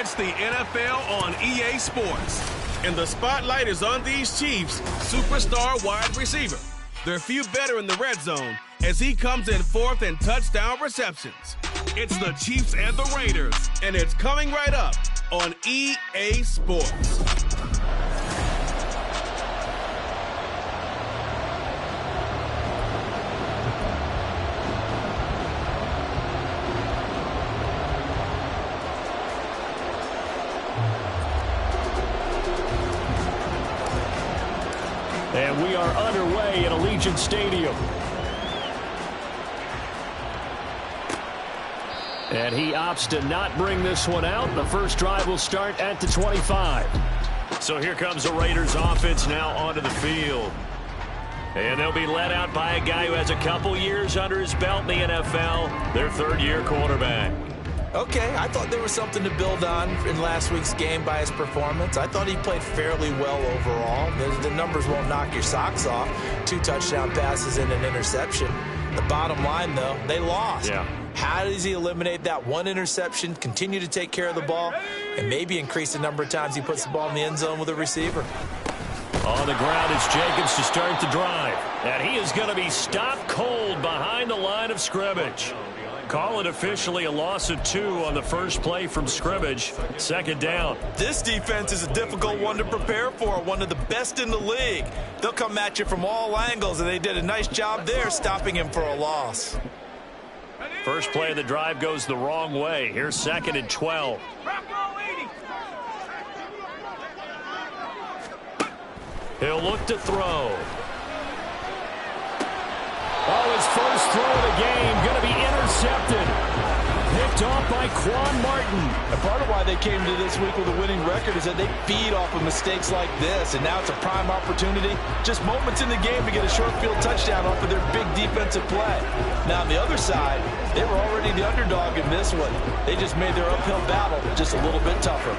It's the NFL on EA Sports. And the spotlight is on these Chiefs' superstar wide receiver. They're few better in the red zone as he comes in fourth in touchdown receptions. It's the Chiefs and the Raiders, and it's coming right up on EA Sports. And we are underway at Allegiant Stadium. And he opts to not bring this one out. The first drive will start at the 25. So here comes the Raiders offense now onto the field. And they'll be led out by a guy who has a couple years under his belt in the NFL, their third-year quarterback. Okay, I thought there was something to build on in last week's game by his performance. I thought he played fairly well overall. The numbers won't knock your socks off. 2 touchdown passes and an interception. The bottom line, though, they lost. Yeah. How does he eliminate that one interception, continue to take care of the ball, and maybe increase the number of times he puts the ball in the end zone with a receiver? On the ground is Jacobs to start the drive. And he is going to be stopped cold behind the line of scrimmage. Call it officially a loss of 2 on the first play from scrimmage. Second down. This defense is a difficult one to prepare for, one of the best in the league. They'll come at you from all angles, and they did a nice job there stopping him for a loss. First play of the drive goes the wrong way. Here's 2nd and 12. He'll look to throw. Oh, his first throw of the game going to be intercepted. Picked off by Quan Martin. And part of why they came to this week with a winning record is that they feed off of mistakes like this, and now it's a prime opportunity. Just moments in the game to get a short field touchdown off of their big defensive play. Now, on the other side, they were already the underdog in this one. They just made their uphill battle just a little bit tougher.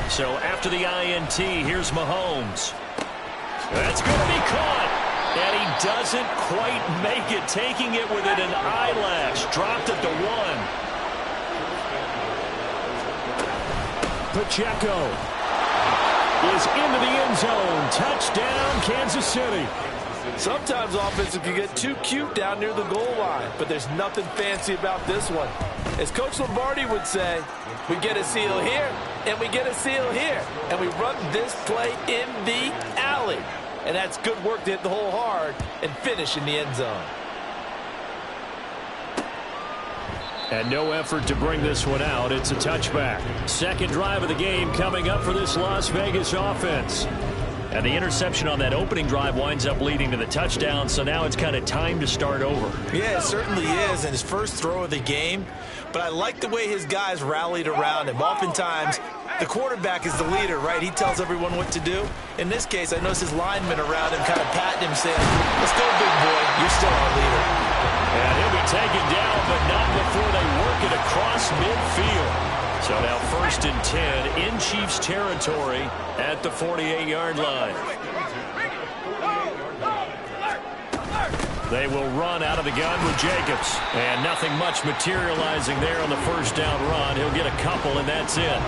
So after the INT, here's Mahomes. That's going to be caught. And he doesn't quite make it, taking it within an eyelash. Dropped at the 1. Pacheco is into the end zone. Touchdown, Kansas City. Sometimes offenses can get too cute down near the goal line, but there's nothing fancy about this one. As Coach Lombardi would say, we get a seal here, and we get a seal here, and we run this play in the alley. And that's good work to hit the hole hard and finish in the end zone. And no effort to bring this one out. It's a touchback. Second drive of the game coming up for this Las Vegas offense. And the interception on that opening drive winds up leading to the touchdown, so now it's kind of time to start over. Yeah, it certainly is, and his first throw of the game. But I like the way his guys rallied around him. Oftentimes, the quarterback is the leader, right? He tells everyone what to do. In this case, I noticed his linemen around him kind of patting him, saying, let's go, big boy. You're still our leader. And he'll be taken down, but not before they work it across midfield. So now 1st and 10 in Chiefs territory at the 48-yard line. They will run out of the gun with Jacobs. And nothing much materializing there on the first down run. He'll get a couple, and that's it.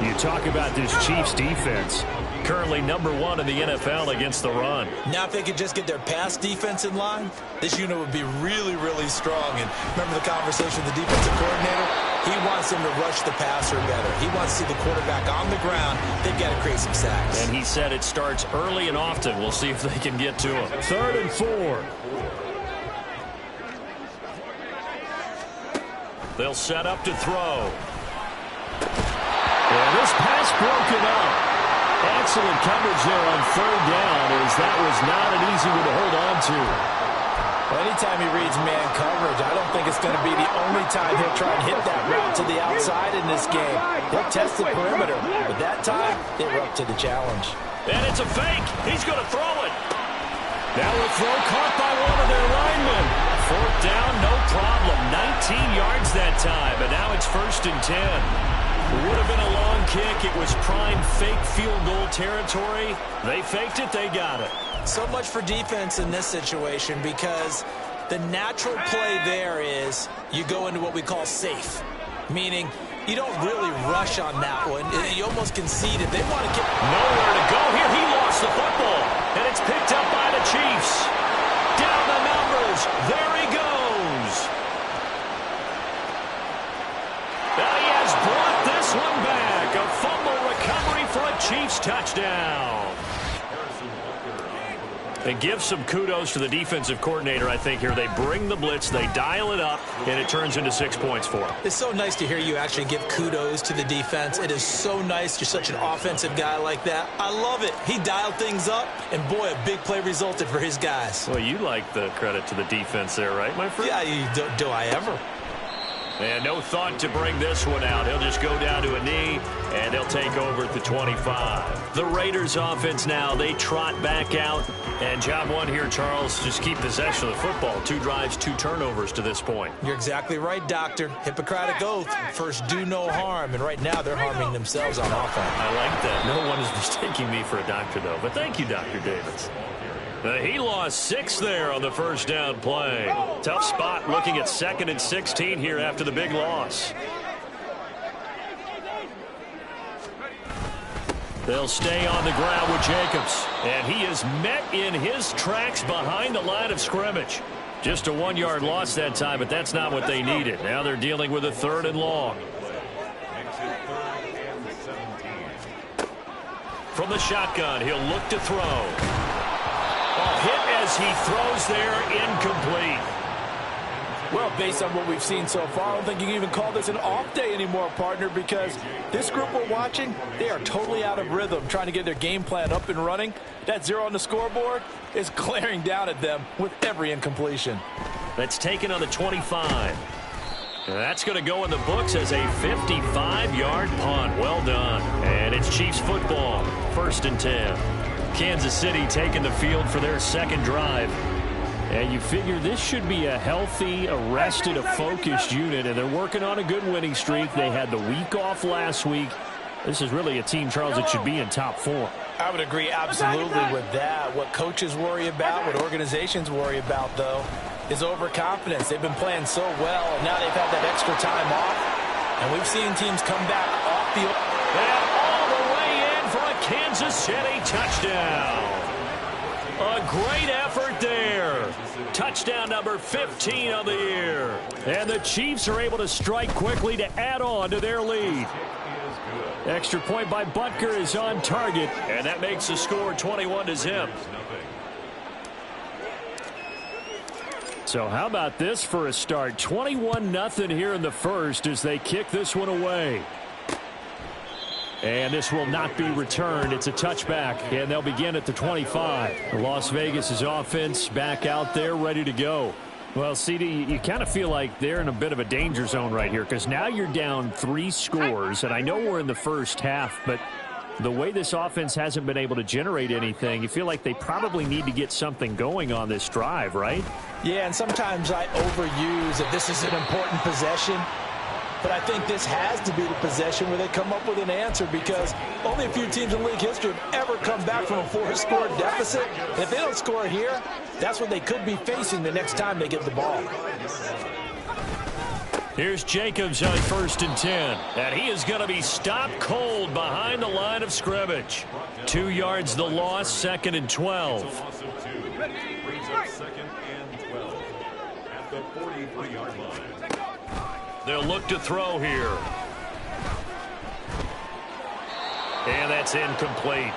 You talk about this Chiefs defense. Currently number 1 in the NFL against the run. Now if they could just get their pass defense in line, this unit would be really, really strong. And remember the conversation with the defensive coordinator? He wants them to rush the passer better. He wants to see the quarterback on the ground. They've got to create some sacks. And he said it starts early and often. We'll see if they can get to him. 3rd and 4. They'll set up to throw. And this pass broken up. Excellent coverage there on 3rd down, as that was not an easy one to hold on to. Well, anytime he reads man coverage, I don't think it's going to be the only time he'll try and hit that route to the outside in this game. He'll test the perimeter, but that time, they were up to the challenge. And it's a fake. He's going to throw it. That will throw caught by one of their linemen. 4th down, no problem. 19 yards that time, and now it's 1st and 10. Would have been a long kick. It was prime fake field goal territory. They faked it. They got it. So much for defense in this situation, because the natural play there is you go into what we call safe, meaning you don't really rush on that one. You almost concede it. They want to get nowhere to go here. He lost the football, and it's picked up by the Chiefs. Down the numbers. There he goes. And he has brought this one back. A fumble recovery for a Chiefs touchdown. And give some kudos to the defensive coordinator, I think, here. They bring the blitz, they dial it up, and it turns into 6 points for them. It's so nice to hear you actually give kudos to the defense. It is so nice. You're such an offensive guy like that. I love it. He dialed things up, and boy, a big play resulted for his guys. Well, you like the credit to the defense there, right, my friend? Yeah, do I ever? And no thought to bring this one out. He'll just go down to a knee, and they'll take over at the 25. The Raiders offense now, they trot back out. And job one here, Charles, just keep possession of the football. 2 drives, 2 turnovers to this point. You're exactly right, Doctor. Hippocratic oath. First, do no harm. And right now, they're harming themselves on offense. I like that. No one is mistaking me for a doctor, though. But thank you, Dr. Davis. He lost 6 there on the first down play. Tough spot looking at 2nd and 16 here after the big loss. They'll stay on the ground with Jacobs. And he is met in his tracks behind the line of scrimmage. Just a 1-yard loss that time, but that's not what they needed. Now they're dealing with a 3rd and long. From the shotgun, he'll look to throw. Hit as he throws there, incomplete. Well, based on what we've seen so far, I don't think you can even call this an off day anymore, partner, because this group we're watching, they are totally out of rhythm, trying to get their game plan up and running. That 0 on the scoreboard is glaring down at them with every incompletion. That's taken on the 25. That's going to go in the books as a 55-yard punt. Well done. And it's Chiefs football, 1st and 10. Kansas City taking the field for their 2nd drive. And you figure this should be a healthy, arrested, a focused unit, and they're working on a good winning streak. They had the week off last week. This is really a team, Charles, that should be in top 4. I would agree absolutely with that. What coaches worry about, what organizations worry about, though, is overconfidence. They've been playing so well, and now they've had that extra time off. And we've seen teams come back off the... And all the way in for a Kansas City touchdown. A great effort there. Touchdown number 15 of the year. And the Chiefs are able to strike quickly to add on to their lead. Extra point by Butker is on target, and that makes the score 21-0. So how about this for a start? 21-0 here in the first as they kick this one away. And this will not be returned. It's a touchback, and they'll begin at the 25. Las Vegas' offense back out there ready to go. Well, CD, you kind of feel like they're in a bit of a danger zone right here because now you're down 3 scores, and I know we're in the first half, but the way this offense hasn't been able to generate anything, you feel like they probably need to get something going on this drive, right? Yeah, and sometimes I overuse that this is an important possession. But I think this has to be the possession where they come up with an answer because only a few teams in league history have ever come back from a 4-score deficit. And if they don't score here, that's what they could be facing the next time they get the ball. Here's Jacobs on 1st and 10. And he is going to be stopped cold behind the line of scrimmage. 2 yards the loss, 2nd and 12. At the 43-yard line. They'll look to throw here. And that's incomplete.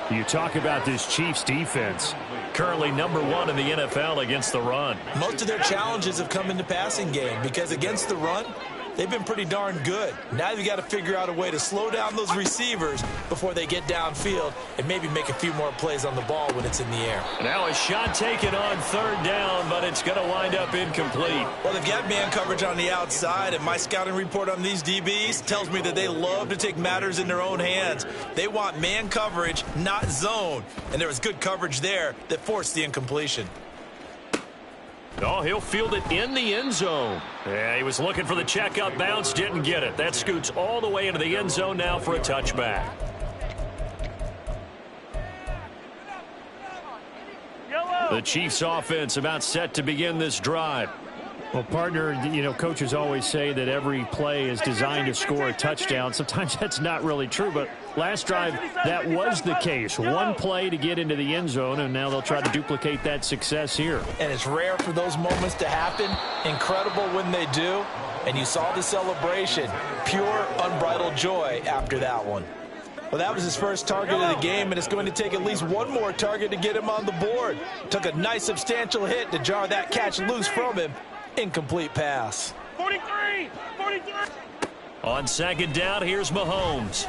You talk about this Chiefs defense. Currently number 1 in the NFL against the run. Most of their challenges have come in the passing game because against the run, they've been pretty darn good. Now you've got to figure out a way to slow down those receivers before they get downfield and maybe make a few more plays on the ball when it's in the air. Now a shot taken on 3rd down, but it's going to wind up incomplete. Well, they've got man coverage on the outside, and my scouting report on these DBs tells me that they love to take matters in their own hands. They want man coverage, not zone. And there was good coverage there that forced the incompletion. Oh, he'll field it in the end zone. Yeah, he was looking for the checkout bounce, didn't get it. That scoots all the way into the end zone now for a touchback. The Chiefs offense about set to begin this drive. Well, partner, you know, coaches always say that every play is designed to score a touchdown. Sometimes that's not really true, but last drive, that was the case. One play to get into the end zone, and now they'll try to duplicate that success here. And it's rare for those moments to happen. Incredible when they do. And you saw the celebration. Pure, unbridled joy after that one. Well, that was his first target of the game, and it's going to take at least one more target to get him on the board. Took a nice substantial hit to jar that catch loose from him. Incomplete pass. 43! On second down, here's Mahomes.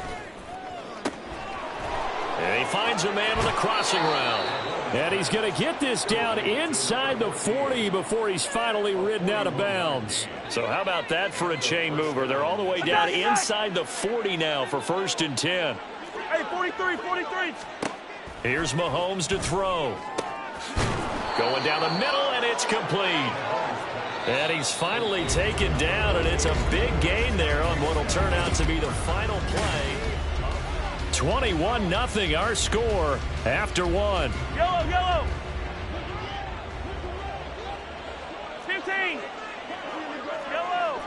And he finds a man with a crossing route. And he's going to get this down inside the 40 before he's finally ridden out of bounds. So how about that for a chain mover? They're all the way down inside the 40 now for 1st and 10. Hey, 43. Here's Mahomes to throw. Going down the middle, and it's complete. And he's finally taken down, and it's a big gain there on what will turn out to be the final play. 21-0 our score after one. Yellow. 15. Yellow.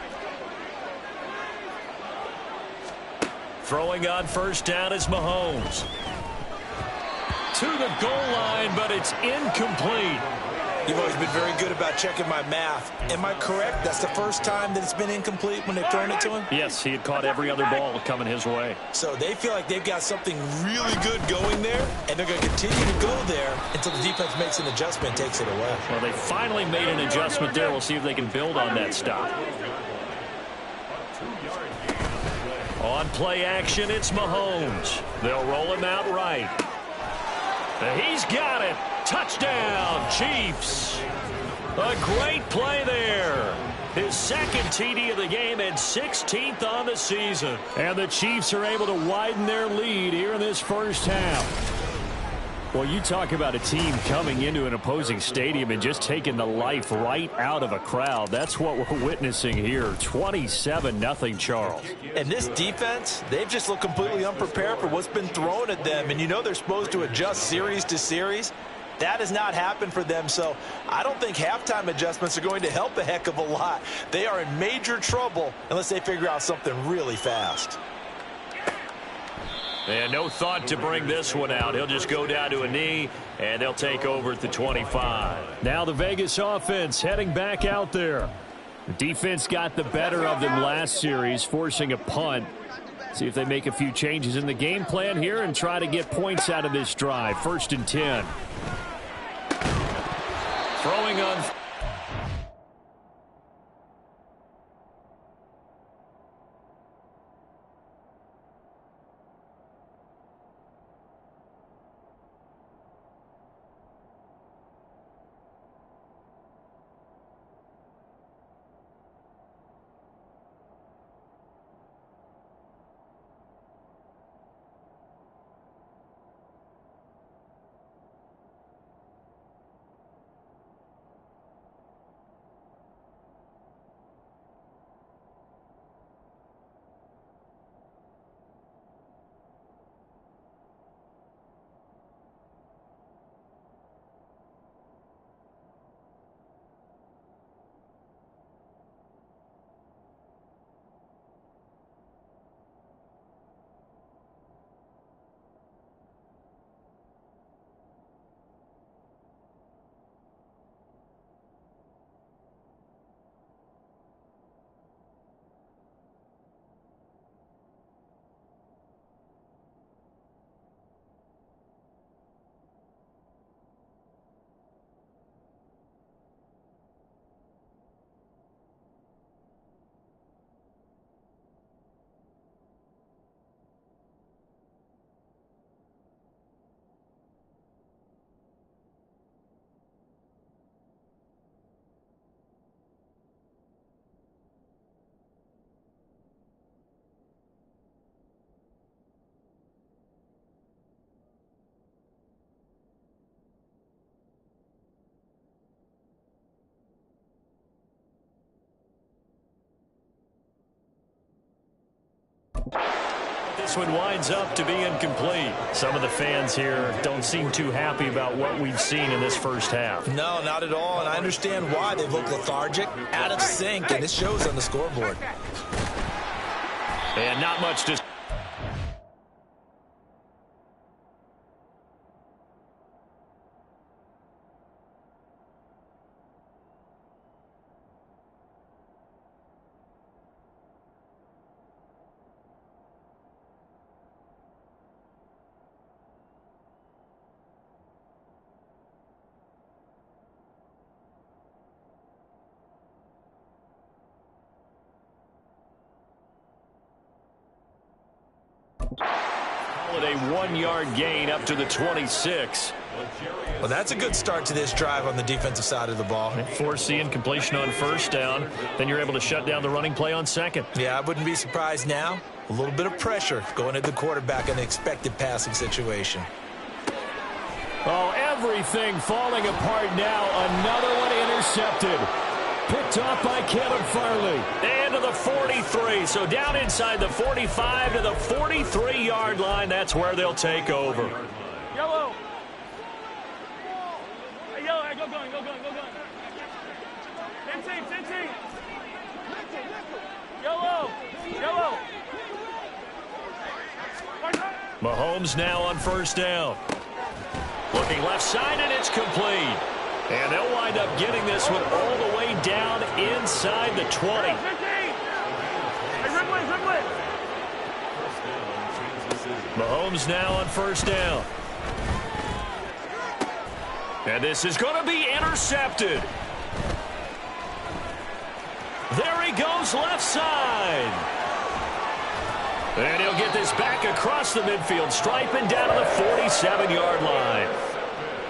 Throwing on first down is Mahomes. To the goal line, but it's incomplete. You've always been very good about checking my math. Am I correct? That's the first time that it's been incomplete when they've thrown it to him? Yes, he had caught every other ball coming his way. So they feel like they've got something really good going there, and they're going to continue to go there until the defense makes an adjustment and takes it away. Well, they finally made an adjustment there. We'll see if they can build on that stop. On play action, it's Mahomes. They'll roll him out right. He's got it. Touchdown, Chiefs. A great play there. His second TD of the game and 16th on the season. And the Chiefs are able to widen their lead here in this first half. Well, you talk about a team coming into an opposing stadium and just taking the life right out of a crowd. That's what we're witnessing here. 27-0, Charles. And this defense, they've just looked completely unprepared for what's been thrown at them. And you know they're supposed to adjust series to series. That has not happened for them, so I don't think halftime adjustments are going to help a heck of a lot. They are in major trouble unless they figure out something really fast. And no thought to bring this one out. He'll just go down to a knee, and they'll take over at the 25. Now the Vegas offense heading back out there. The defense got the better of them last series, forcing a punt. See if they make a few changes in the game plan here and try to get points out of this drive. 1st and 10. Throwing on. This one winds up to be incomplete. Some of the fans here don't seem too happy about what we've seen in this first half. No, not at all, and I understand why. They look lethargic, out of sync, and it shows on the scoreboard. And not much to... A 1-yard gain up to the 26. Well, that's a good start to this drive on the defensive side of the ball. Force the incompletion on first down. Then you're able to shut down the running play on second. Yeah, I wouldn't be surprised now. A little bit of pressure going at the quarterback in an expected passing situation. Oh, everything falling apart now. Another one intercepted. Picked off by Caleb Farley. And to the 43. So down inside the 45 to the 43-yard line. That's where they'll take over. Yellow. Hey, yellow. Hey, go going. 10 team. Yellow. Mahomes now on first down. Looking left side, and it's complete. And they'll wind up getting this one all the way down inside the 20. Mahomes now on first down. And this is going to be intercepted. There he goes left side. And he'll get this back across the midfield stripe and down to the 47-yard line.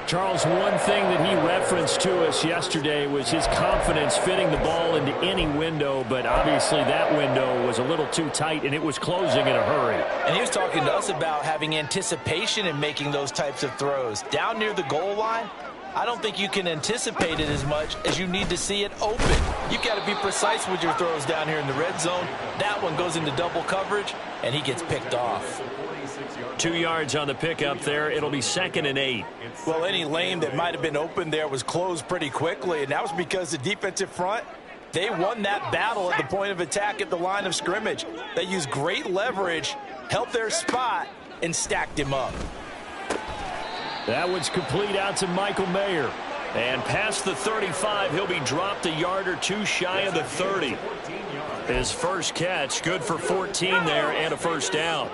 Charles, one thing that he referenced to us yesterday was his confidence fitting the ball into any window, but obviously that window was a little too tight, and it was closing in a hurry. And he was talking to us about having anticipation in making those types of throws. Down near the goal line, I don't think you can anticipate it as much as you need to see it open. You've got to be precise with your throws down here in the red zone. That one goes into double coverage, and he gets picked off. 2 yards on the pickup there. It'll be 2nd and 8. Well, any lane that might have been open there was closed pretty quickly, and that was because the defensive front, they won that battle at the point of attack at the line of scrimmage. They used great leverage, held their spot, and stacked him up. That one's complete out to Michael Mayer. And past the 35, he'll be dropped a yard or two shy of the 30. His first catch, good for 14 there and a first down.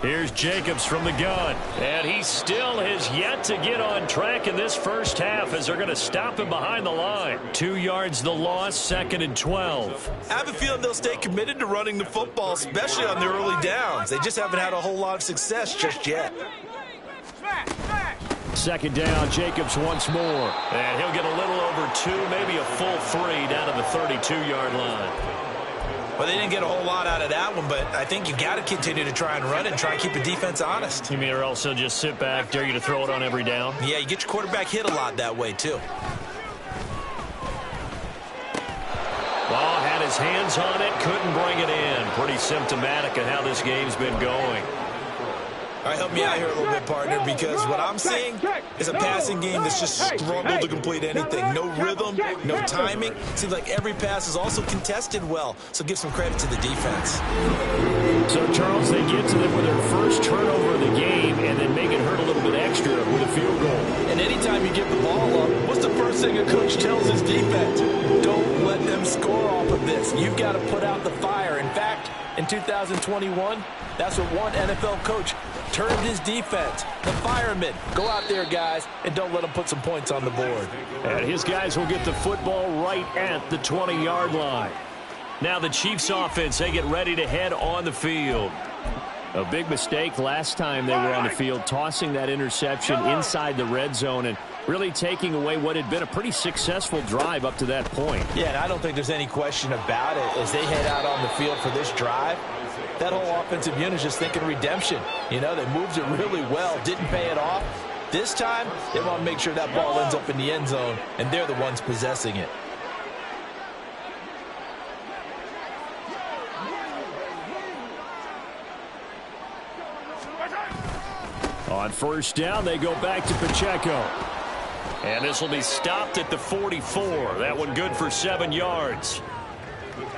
Here's Jacobs from the gun. And he still has yet to get on track in this first half as they're going to stop him behind the line. 2 yards the loss, 2nd and 12. I have a feeling they'll stay committed to running the football, especially on their early downs. They just haven't had a whole lot of success just yet. 2nd down, Jacobs once more. And he'll get a little over 2, maybe a full 3 down to the 32-yard line. Well, they didn't get a whole lot out of that one, but I think you got to continue to try and run it and try and keep the defense honest. You mean or else he'll just sit back, dare you to throw it on every down? Yeah, you get your quarterback hit a lot that way, too. Ball had his hands on it, couldn't bring it in. Pretty symptomatic of how this game's been going. All right, help me out here a little bit, partner, because what I'm seeing is a passing game that's just struggled to complete anything. No rhythm, no timing. Seems like every pass is also contested well, so give some credit to the defense. So, Charles, they get to them with their first turnover of the game and then make it hurt a little bit extra with a field goal. And anytime you give the ball up, what's the first thing a coach tells his defense? Don't let them score off of this. You've got to put out the fire. In fact, in 2021, that's what one NFL coach termed his defense, the firemen. Go out there, guys, and don't let them put some points on the board. And his guys will get the football right at the 20-yard line. Now the Chiefs offense, they get ready to head on the field. A big mistake last time they were on the field, tossing that interception inside the red zone and really taking away what had been a pretty successful drive up to that point. Yeah, and I don't think there's any question about it. As they head out on the field for this drive, that whole offensive unit is just thinking redemption. You know, they moved it really well, didn't pay it off. This time, they want to make sure that ball ends up in the end zone, and they're the ones possessing it. On first down, they go back to Pacheco. And this will be stopped at the 44. That one good for 7 yards.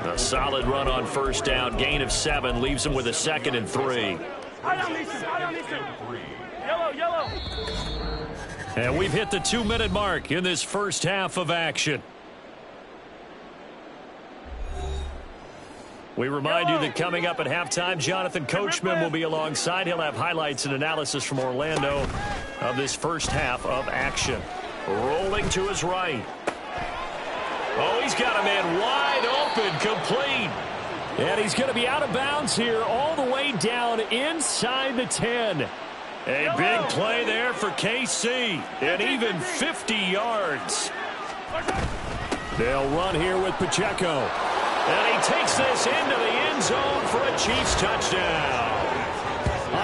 A solid run on first down. Gain of 7 leaves them with a 2nd and 3. Yellow. And we've hit the 2-minute mark in this first half of action. We remind you that coming up at halftime, Jonathan Coachman will be alongside. He'll have highlights and analysis from Orlando of this first half of action. Rolling to his right. Oh, he's got a man wide open, complete. And he's going to be out of bounds here all the way down inside the 10. A big play there for KC, and even 50 yards. They'll run here with Pacheco. And he takes this into the end zone for a Chiefs touchdown.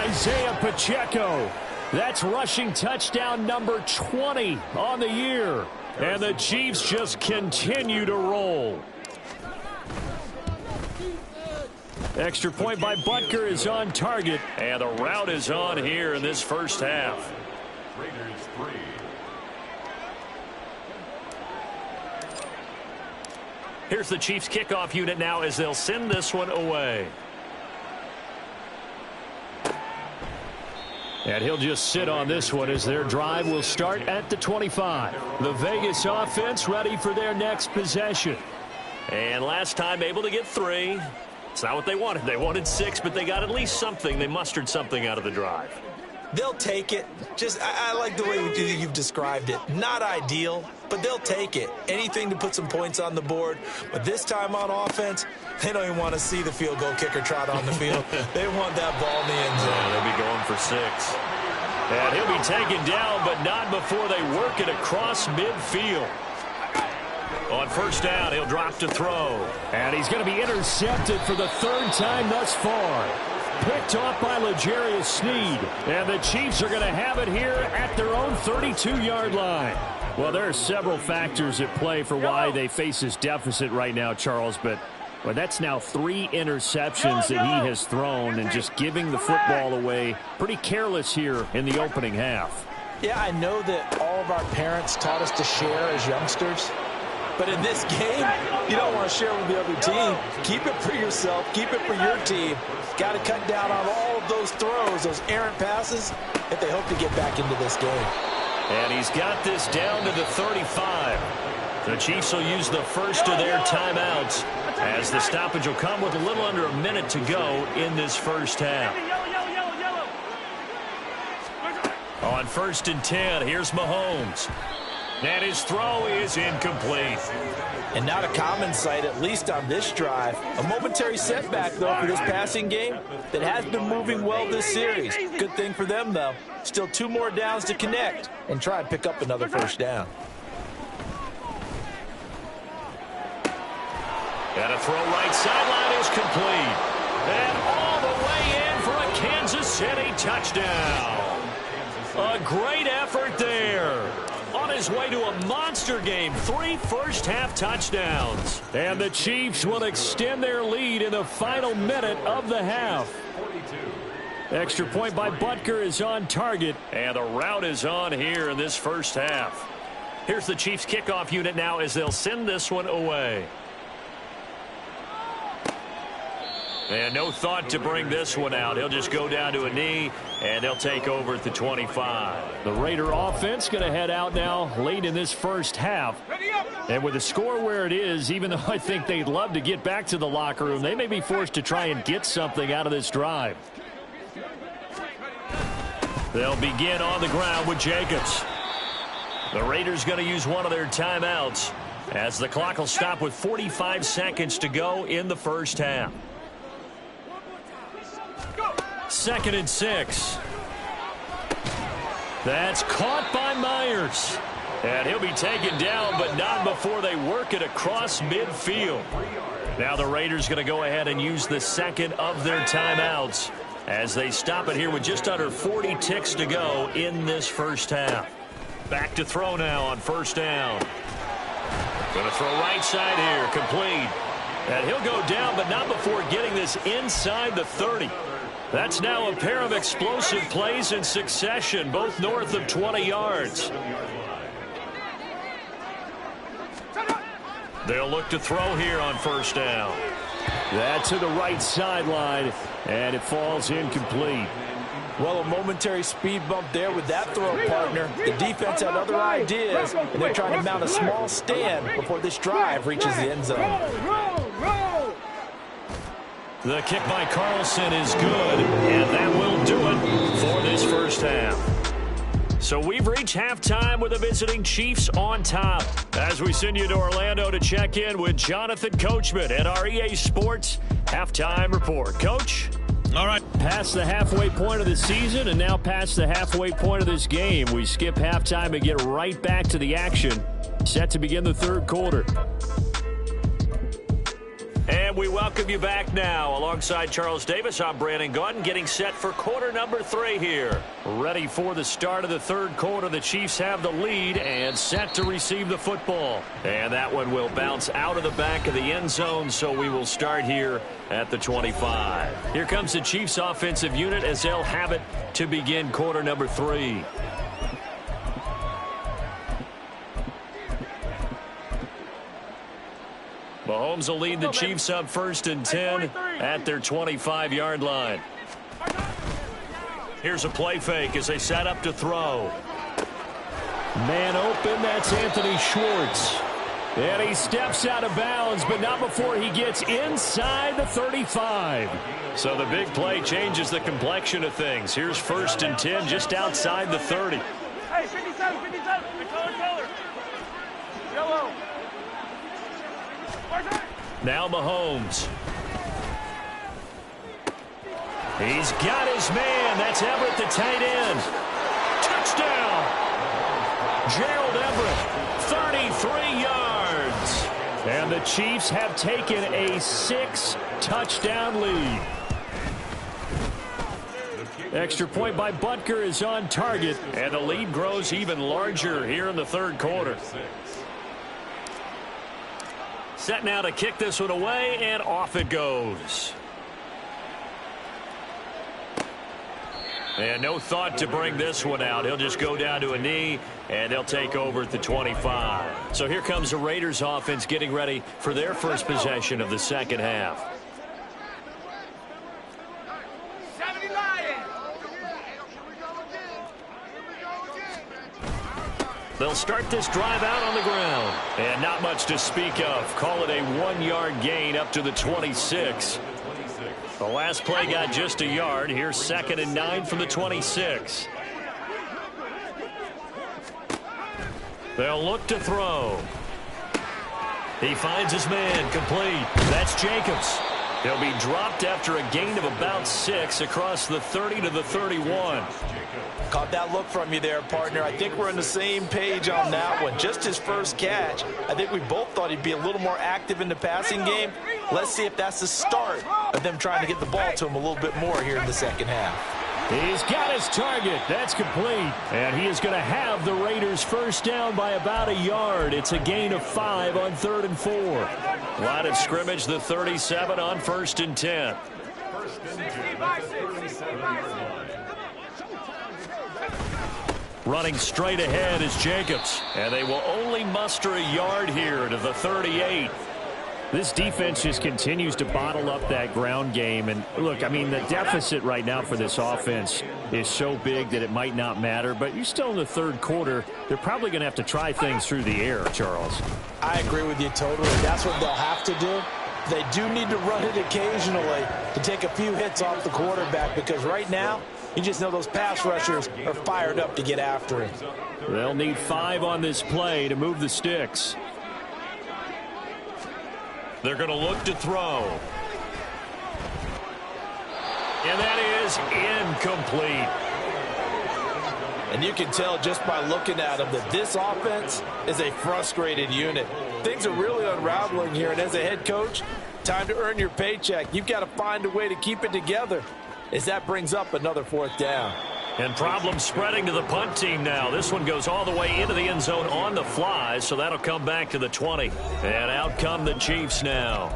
Isaiah Pacheco. That's rushing touchdown number 20 on the year. And the Chiefs just continue to roll. Extra point by Butker is on target. And the route is on here in this first half. Raiders 3. Here's the Chiefs kickoff unit now as they'll send this one away. And he'll just sit on this one as their drive will start at the 25. The Vegas offense ready for their next possession. And last time able to get 3. It's not what they wanted. They wanted 6, but they got at least something. They mustered something out of the drive. They'll take it. I like the way you've described it. Not ideal, but they'll take it. Anything to put some points on the board. But this time on offense, they don't even want to see the field goal kicker trot on the field. They want that ball in the end zone. Yeah, they'll be going for 6. And he'll be taken down, but not before they work it across midfield. On first down, he'll drop to throw. And he's going to be intercepted for the 3rd time thus far. Picked off by L'Jarius Sneed. And the Chiefs are going to have it here at their own 32-yard line. Well, there are several factors at play for why they face this deficit right now, Charles. But that's now 3 interceptions that he has thrown and just giving the football away. Pretty careless here in the opening half. Yeah, I know that all of our parents taught us to share as youngsters. But in this game, you don't want to share with the other team. Keep it for yourself. Keep it for your team. Got to cut down on all of those throws, those errant passes, if they hope to get back into this game. And he's got this down to the 35. The Chiefs will use the first of their timeouts as the stoppage will come with a little under a minute to go in this first half. On 1st and 10, here's Mahomes. And his throw is incomplete. And not a common sight, at least on this drive. A momentary setback, though, for this passing game that has been moving well this series. Good thing for them, though. Still 2 more downs to connect and try and pick up another first down. And a throw right sideline is complete. And all the way in for a Kansas City touchdown. A great effort there. On his way to a monster game, 3 first-half touchdowns. And the Chiefs will extend their lead in the final minute of the half. Extra point by Butker is on target. And the route is on here in this first half. Here's the Chiefs kickoff unit now as they'll send this one away. And no thought to bring this one out. He'll just go down to a knee, and they'll take over at the 25. The Raider offense going to head out now late in this first half. And with the score where it is, even though I think they'd love to get back to the locker room, they may be forced to try and get something out of this drive. They'll begin on the ground with Jacobs. The Raiders going to use one of their timeouts as the clock will stop with 45 seconds to go in the first half. 2nd and 6. That's caught by Myers. And he'll be taken down, but not before they work it across midfield. Now the Raiders going to go ahead and use the 2nd of their timeouts as they stop it here with just under 40 ticks to go in this first half. Back to throw now on first down. Going to throw right side here, complete. And he'll go down, but not before getting this inside the 30. That's now a pair of explosive plays in succession, both north of 20 yards. They'll look to throw here on first down. That's to the right sideline, and it falls incomplete. Well, a momentary speed bump there with that throw, partner. The defense had other ideas, and they're trying to mount a small stand before this drive reaches the end zone. The kick by Carlson is good, and that will do it for this first half. So we've reached halftime with the visiting Chiefs on top. As we send you to Orlando to check in with Jonathan Coachman at our EA Sports Halftime Report. Coach? All right. Past the halfway point of the season and now past the halfway point of this game. We skip halftime and get right back to the action. Set to begin the third quarter. And we welcome you back now. Alongside Charles Davis, I'm Brandon Gaudin, getting set for quarter number 3 here. Ready for the start of the third quarter. The Chiefs have the lead and set to receive the football. And that one will bounce out of the back of the end zone, so we will start here at the 25. Here comes the Chiefs offensive unit as they'll have it to begin quarter number 3. Mahomes will lead the Chiefs up 1st and 10 at their 25-yard line. Here's a play fake as they set up to throw. Man open, that's Anthony Schwartz. And he steps out of bounds, but not before he gets inside the 35. So the big play changes the complexion of things. Here's 1st and 10 just outside the 30. Hey, 57, 57. Color. Yellow. Now Mahomes. He's got his man. That's Everett, the tight end. Touchdown. Gerald Everett, 33 yards. And the Chiefs have taken a 6-touchdown lead. Extra point by Butker is on target. And the lead grows even larger here in the third quarter. Set now to kick this one away, and off it goes. And no thought to bring this one out. He'll just go down to a knee, and they'll take over at the 25. So here comes the Raiders offense getting ready for their first possession of the second half. They'll start this drive out on the ground. And not much to speak of. Call it a 1-yard gain up to the 26. The last play got just a yard. Here's 2nd and 9 from the 26. They'll look to throw. He finds his man, complete. That's Jacobs. He'll be dropped after a gain of about 6 across the 30 to the 31. Caught that look from you there, partner. I think we're on the same page on that one. Just his first catch. I think we both thought he'd be a little more active in the passing game. Let's see if that's the start of them trying to get the ball to him a little bit more here in the second half. He's got his target. That's complete. And he is going to have the Raiders first down by about a yard. It's a gain of 5 on 3rd and 4. Line of scrimmage, the 37 on 1st and 10. Running straight ahead is Jacobs. And they will only muster a yard here to the 38. This defense just continues to bottle up that ground game. And look, I mean, the deficit right now for this offense is so big that it might not matter. But you're still in the third quarter. They're probably going to have to try things through the air, Charles. I agree with you totally. That's what they'll have to do. They do need to run it occasionally to take a few hits off the quarterback, because right now, you just know those pass rushers are fired up to get after him. They'll need 5 on this play to move the sticks. They're going to look to throw. And that is incomplete. And you can tell just by looking at them that this offense is a frustrated unit. Things are really unraveling here, and as a head coach, time to earn your paycheck. You've got to find a way to keep it together, as that brings up another 4th down. And problems spreading to the punt team now. This one goes all the way into the end zone on the fly, so that'll come back to the 20. And out come the Chiefs now.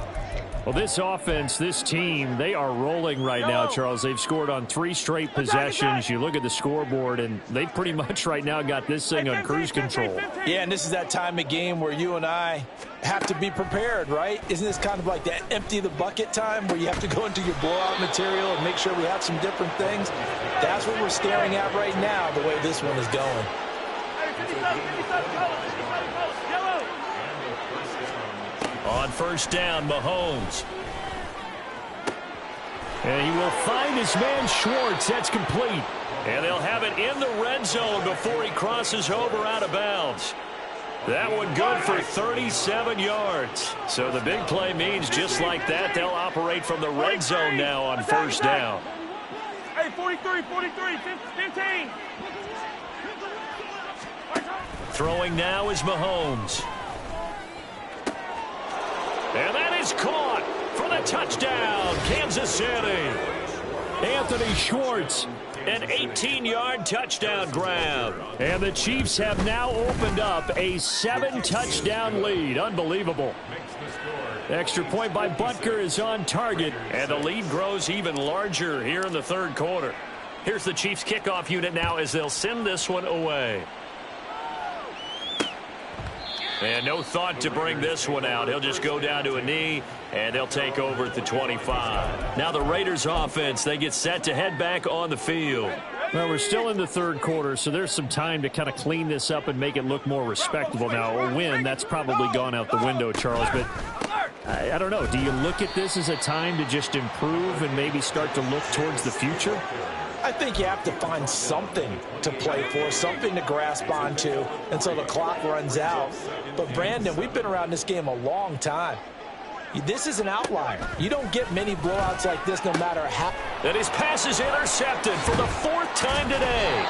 Well, this offense, this team, they are rolling right now, Charles. They've scored on 3 straight possessions. You look at the scoreboard, and they've pretty much right now got this thing on cruise control. Yeah, and this is that time of game where you and I have to be prepared, right? Isn't this kind of like that empty the bucket time where you have to go into your blowout material and make sure we have some different things? That's what we're staring at right now, the way this one is going. On first down, Mahomes. And he will find his man Schwartz. That's complete. And they'll have it in the red zone before he crosses over out of bounds. That one good for 37 yards. So the big play means just like that, they'll operate from the red zone now on first down. Hey, 43, 15. Throwing now is Mahomes. And that is caught for the touchdown, Kansas City. Anthony Schwartz. An 18-yard touchdown grab. And the Chiefs have now opened up a 7-touchdown lead. Unbelievable. Extra point by Butker is on target. And the lead grows even larger here in the third quarter. Here's the Chiefs kickoff unit now as they'll send this one away. And no thought to bring this one out. He'll just go down to a knee, and they'll take over at the 25. Now the Raiders offense, they get set to head back on the field. Well, we're still in the third quarter, so there's some time to kind of clean this up and make it look more respectable. Now, a win, that's probably gone out the window, Charles, but I don't know. Do you look at this as a time to just improve and maybe start to look towards the future? I think you have to find something to play for, something to grasp onto until the clock runs out. But, Brandon, we've been around this game a long time. This is an outlier. You don't get many blowouts like this no matter how. And his pass is intercepted for the 4th time today.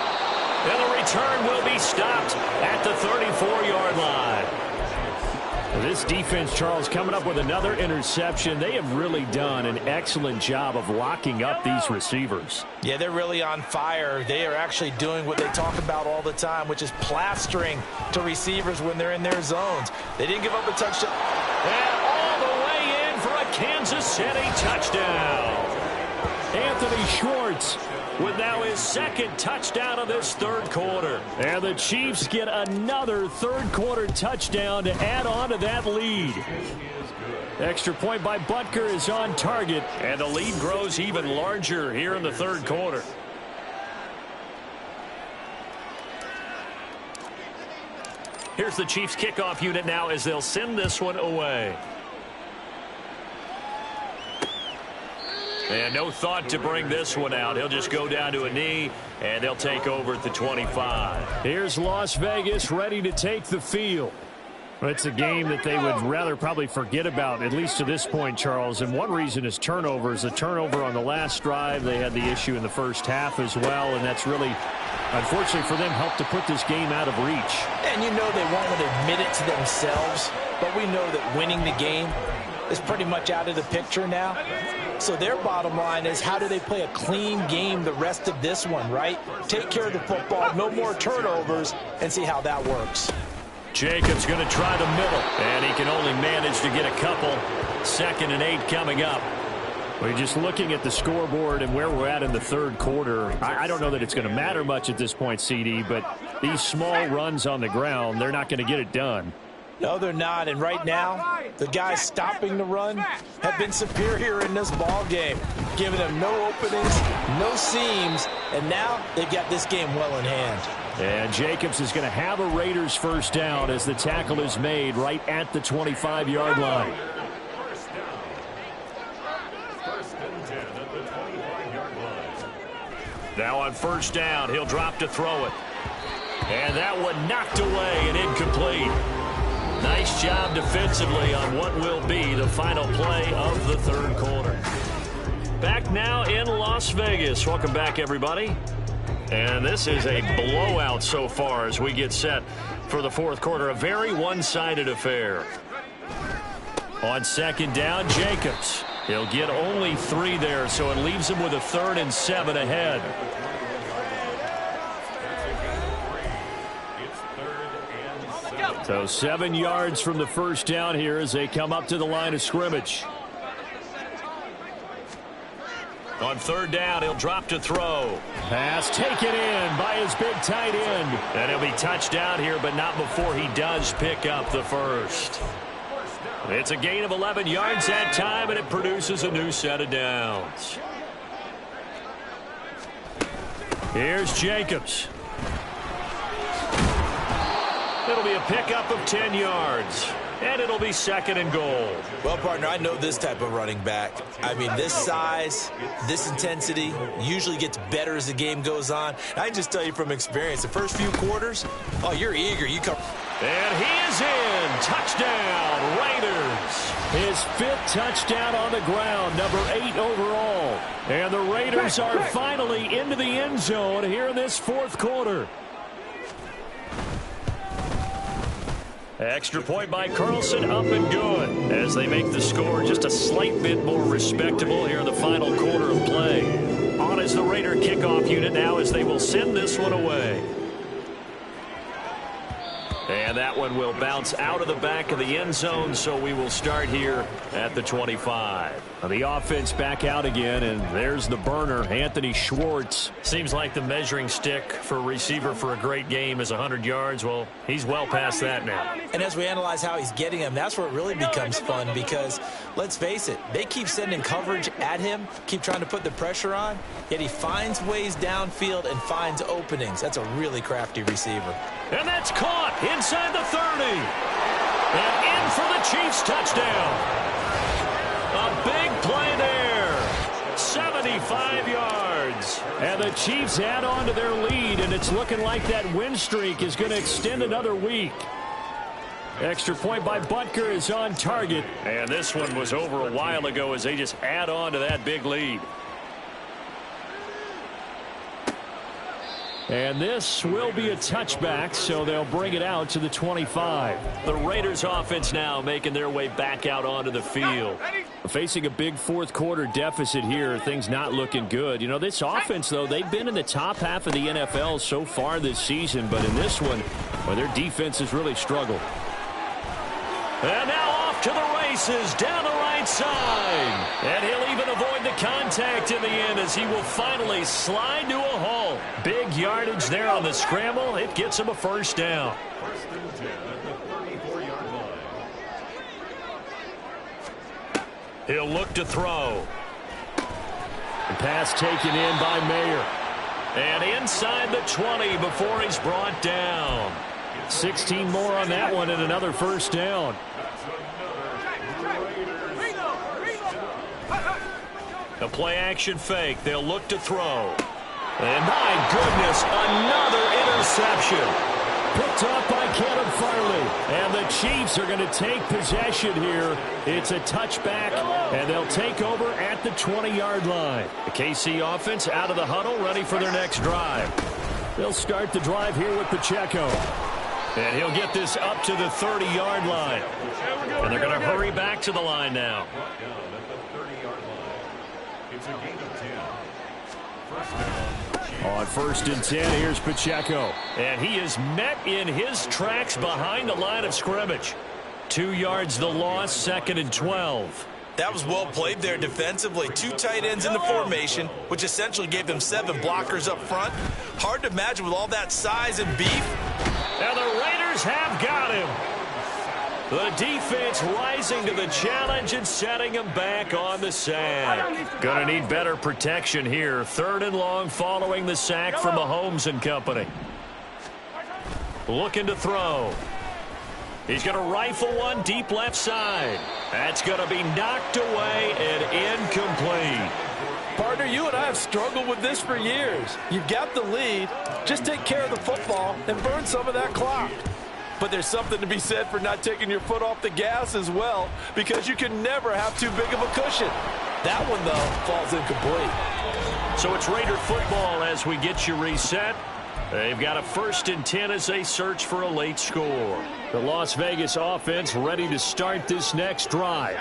And the return will be stopped at the 34-yard line. This defense, Charles, coming up with another interception. They have really done an excellent job of locking up these receivers. Yeah, they're really on fire. They are actually doing what they talk about all the time, which is plastering to receivers when they're in their zones. They didn't give up a touchdown. And all the way in for a Kansas City touchdown. Anthony Schwartz with now his 2nd touchdown of this third quarter. And the Chiefs get another third quarter touchdown to add on to that lead. Extra point by Butker is on target. And the lead grows even larger here in the third quarter. Here's the Chiefs kickoff unit now as they'll send this one away. And no thought to bring this one out. He'll just go down to a knee, and they'll take over at the 25. Here's Las Vegas ready to take the field. It's a game that they would rather probably forget about, at least to this point, Charles. And one reason is turnovers. The turnover on the last drive, they had the issue in the first half as well, and that's really, unfortunately for them, helped to put this game out of reach. And you know they won't admit it to themselves, but we know that winning the game is pretty much out of the picture now. So their bottom line is, how do they play a clean game the rest of this one, right? Take care of the football, no more turnovers, and see how that works. Jacobs going to try the middle, and he can only manage to get a couple. 2nd and 8 coming up. We're just looking at the scoreboard and where we're at in the third quarter. I don't know that it's going to matter much at this point, CD, but these small runs on the ground, they're not going to get it done. No, they're not. And right now, the guys stopping the run have been superior in this ball game, giving them no openings, no seams, and now they've got this game well in hand. And Jacobs is going to have a Raiders first down as the tackle is made right at the 25-yard line. Now on first down, he'll drop to throw it. And that one knocked away and incomplete. Nice job defensively on what will be the final play of the third quarter. Back now in Las Vegas. Welcome back, everybody. And this is a blowout so far as we get set for the fourth quarter. A very one-sided affair. On second down, Jacobs. He'll get only 3 there, so it leaves him with a 3rd and 7 ahead. So 7 yards from the first down here as they come up to the line of scrimmage. On third down, he'll drop to throw. Pass taken in by his big tight end. And he'll be touchdown here, but not before he does pick up the first. It's a gain of 11 yards that time, and it produces a new set of downs. Here's Jacobs. It'll be a pickup of 10 yards. And it'll be 2nd and goal. Well, partner, I know this type of running back. I mean, this size, this intensity usually gets better as the game goes on. I can just tell you from experience, the first few quarters, oh, you're eager. You come. And he is in. Touchdown, Raiders. His 5th touchdown on the ground, number 8 overall. And the Raiders are finally into the end zone here in this 4th quarter. Extra point by Carlson, up and good as they make the score just a slight bit more respectable here in the final quarter of play. On is the Raider kickoff unit now as they will send this one away. And that one will bounce out of the back of the end zone, so we will start here at the 25. The offense back out again, and there's the burner, Anthony Schwartz. Seems like the measuring stick for a receiver for a great game is 100 yards. Well, he's well past that now. And as we analyze how he's getting them, that's where it really becomes fun because, let's face it, they keep sending coverage at him, keep trying to put the pressure on, yet he finds ways downfield and finds openings. That's a really crafty receiver. And that's caught inside the 30. And in for the Chiefs touchdown. A big play there. 75 yards. And the Chiefs add on to their lead, and it's looking like that win streak is going to extend another week. Extra point by Butker is on target. And this one was over a while ago as they just add on to that big lead. And this will be a touchback, so they'll bring it out to the 25. The Raiders offense now making their way back out onto the field. Facing a big 4th quarter deficit here, things not looking good. You know, this offense, though, they've been in the top half of the NFL so far this season, but in this one, well, their defense has really struggled. And now off to the races down the right side. And he'll even avoid the contact in the end as he will finally slide to a halt. Big yardage there on the scramble. It gets him a first down. He'll look to throw. The pass taken in by Mayer. And inside the 20 before he's brought down. 16 more on that one and another first down. A play-action fake. They'll look to throw. And my goodness, another interception. Picked off by Caleb Farley. And the Chiefs are going to take possession here. It's a touchback, and they'll take over at the 20-yard line. The KC offense out of the huddle, ready for their next drive. They'll start the drive here with Pacheco. And he'll get this up to the 30-yard line. And they're going to hurry back to the line now. On 1st and 10, here's Pacheco. And he is met in his tracks behind the line of scrimmage. 2 yards the loss, 2nd and 12. That was well played there defensively. 2 tight ends in the formation, which essentially gave them 7 blockers up front. Hard to imagine with all that size and beef. And the Raiders have got him. The defense rising to the challenge and setting him back on the sack. Gonna need better protection here. 3rd and long following the sack from Mahomes and company. Looking to throw. He's going to rifle one deep left side. That's going to be knocked away and incomplete. Partner, you and I have struggled with this for years. You've got the lead. Just take care of the football and burn some of that clock. But there's something to be said for not taking your foot off the gas as well, because you can never have too big of a cushion. That one, though, falls incomplete. So it's Raider football as we get you reset. They've got a 1st and 10 as they search for a late score. The Las Vegas offense ready to start this next drive.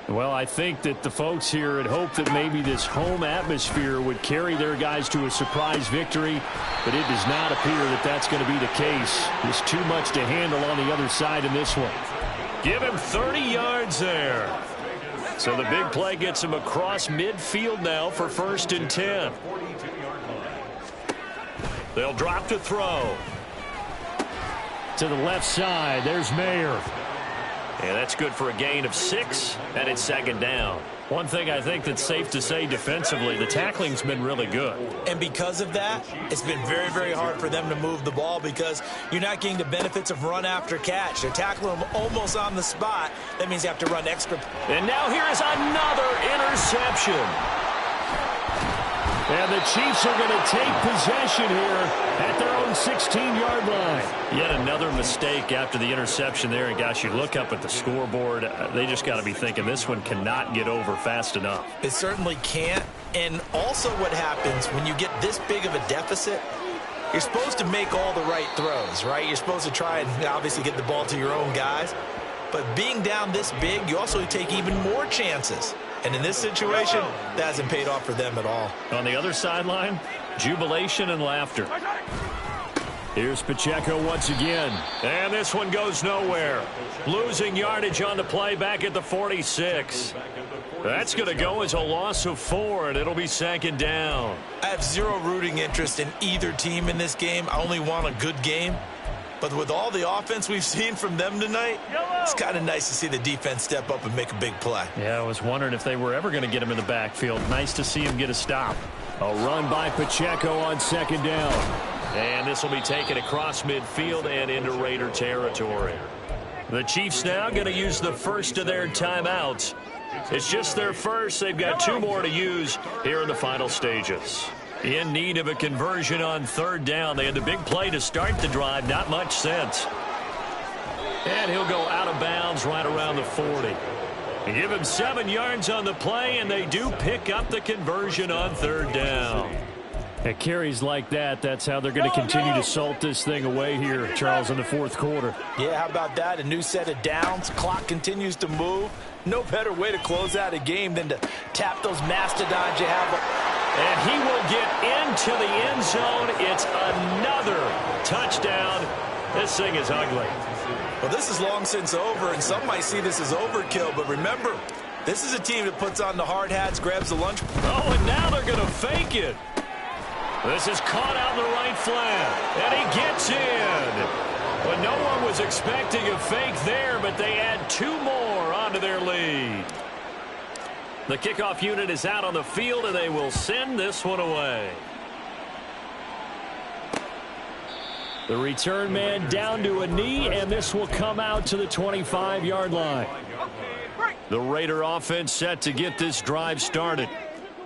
Well, I think that the folks here had hoped that maybe this home atmosphere would carry their guys to a surprise victory, but it does not appear that that's going to be the case. There's too much to handle on the other side in this one. Give him 30 yards there. So the big play gets him across midfield now for 1st and 10. They'll drop to throw. To the left side, there's Mayer. Yeah, that's good for a gain of 6, and it's 2nd down. One thing I think that's safe to say defensively, the tackling's been really good. And because of that, it's been very, very hard for them to move the ball because you're not getting the benefits of run after catch. They're tackling them almost on the spot. That means you have to run extra. And now here is another interception. And the Chiefs are going to take possession here at their own 16-yard line. Yet another mistake after the interception there. And, gosh, you look up at the scoreboard. They just got to be thinking this one cannot get over fast enough. It certainly can't. And also what happens when you get this big of a deficit, you're supposed to make all the right throws, right? You're supposed to try and obviously get the ball to your own guys. But being down this big, you also take even more chances. And in this situation, that hasn't paid off for them at all. On the other sideline, jubilation and laughter. Here's Pacheco once again. And this one goes nowhere. Losing yardage on the play back at the 46. That's going to go as a loss of 4, and it'll be 2nd down. I have zero rooting interest in either team in this game. I only want a good game. But with all the offense we've seen from them tonight, it's kind of nice to see the defense step up and make a big play. Yeah, I was wondering if they were ever going to get him in the backfield. Nice to see him get a stop. A run by Pacheco on 2nd down. And this will be taken across midfield and into Raider territory. The Chiefs now going to use the first of their timeouts. It's just their first. They've got 2 more to use here in the final stages. In need of a conversion on 3rd down. They had the big play to start the drive. Not much sense. And he'll go out of bounds right around the 40. Give him 7 yards on the play, and they do pick up the conversion on 3rd down. At carries like that, that's how they're going to continue to salt this thing away here, Charles, in the 4th quarter. Yeah, how about that? A new set of downs. Clock continues to move. No better way to close out a game than to tap those mastodons you have. And he will get into the end zone. It's another touchdown. This thing is ugly. Well, this is long since over, and some might see this as overkill. But remember, this is a team that puts on the hard hats, grabs the lunch. Oh, and now they're going to fake it. This is caught out in the right flat, and he gets in. But no one was expecting a fake there, but they add 2 more onto their lead. The kickoff unit is out on the field, and they will send this one away. The return man down to a knee, and this will come out to the 25-yard line. The Raider offense set to get this drive started.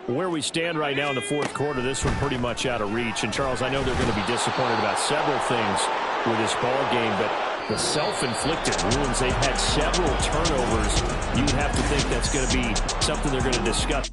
Where we stand right now in the 4th quarter, this one pretty much out of reach. And, Charles, I know they're going to be disappointed about several things with this ball game, but the self-inflicted wounds, they've had several turnovers. You have to think that's going to be something they're going to discuss.